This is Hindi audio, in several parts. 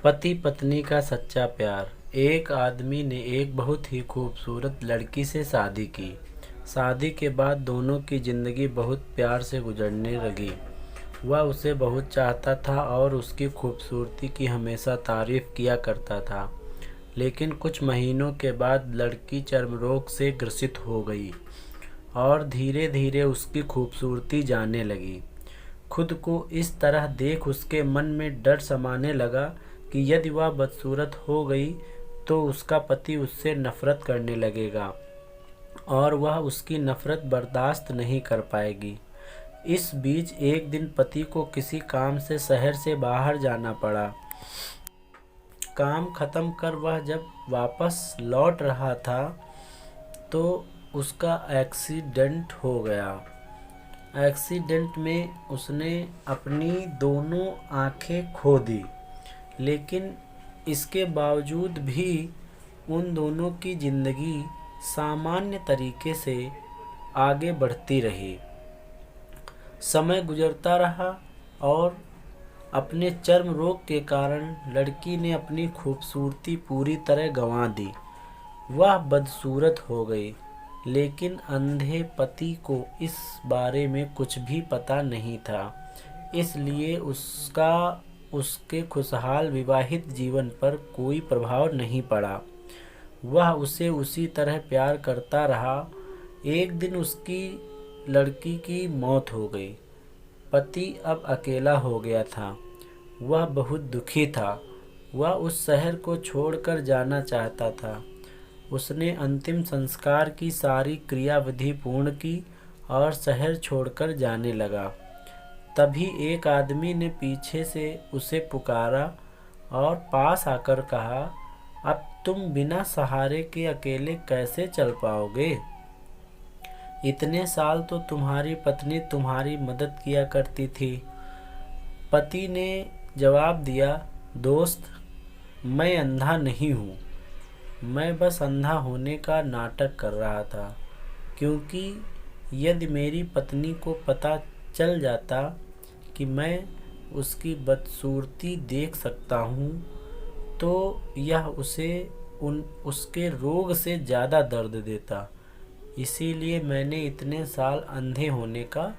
पति पत्नी का सच्चा प्यार। एक आदमी ने एक बहुत ही खूबसूरत लड़की से शादी की। शादी के बाद दोनों की ज़िंदगी बहुत प्यार से गुजरने लगी। वह उसे बहुत चाहता था और उसकी खूबसूरती की हमेशा तारीफ़ किया करता था। लेकिन कुछ महीनों के बाद लड़की चर्म रोग से ग्रसित हो गई और धीरे धीरे उसकी खूबसूरती जाने लगी। खुद को इस तरह देख उसके मन में डर समाने लगा कि यदि वह बदसूरत हो गई तो उसका पति उससे नफ़रत करने लगेगा और वह उसकी नफ़रत बर्दाश्त नहीं कर पाएगी। इस बीच एक दिन पति को किसी काम से शहर से बाहर जाना पड़ा। काम खत्म कर वह जब वापस लौट रहा था तो उसका एक्सीडेंट हो गया। एक्सीडेंट में उसने अपनी दोनों आंखें खो दी, लेकिन इसके बावजूद भी उन दोनों की ज़िंदगी सामान्य तरीके से आगे बढ़ती रही। समय गुजरता रहा और अपने चर्म रोग के कारण लड़की ने अपनी खूबसूरती पूरी तरह गंवा दी। वह बदसूरत हो गई, लेकिन अंधे पति को इस बारे में कुछ भी पता नहीं था, इसलिए उसका उसके खुशहाल विवाहित जीवन पर कोई प्रभाव नहीं पड़ा। वह उसे उसी तरह प्यार करता रहा। एक दिन उसकी लड़की की मौत हो गई। पति अब अकेला हो गया था। वह बहुत दुखी था। वह उस शहर को छोड़कर जाना चाहता था। उसने अंतिम संस्कार की सारी क्रियाविधि पूर्ण की और शहर छोड़कर जाने लगा। तभी एक आदमी ने पीछे से उसे पुकारा और पास आकर कहा, अब तुम बिना सहारे के अकेले कैसे चल पाओगे? इतने साल तो तुम्हारी पत्नी तुम्हारी मदद किया करती थी। पति ने जवाब दिया, दोस्त, मैं अंधा नहीं हूँ। मैं बस अंधा होने का नाटक कर रहा था, क्योंकि यदि मेरी पत्नी को पता चल जाता कि मैं उसकी बदसूरती देख सकता हूँ तो यह उसे उसके रोग से ज़्यादा दर्द देता। इसीलिए मैंने इतने साल अंधे होने का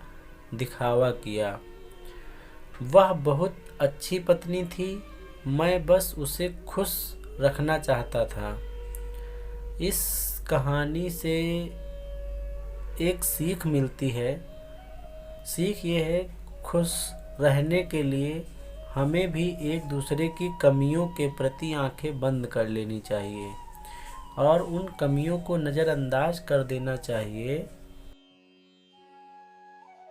दिखावा किया। वह बहुत अच्छी पत्नी थी। मैं बस उसे खुश रखना चाहता था। इस कहानी से एक सीख मिलती है। सीख ये है, खुश रहने के लिए हमें भी एक दूसरे की कमियों के प्रति आंखें बंद कर लेनी चाहिए और उन कमियों को नज़रअंदाज कर देना चाहिए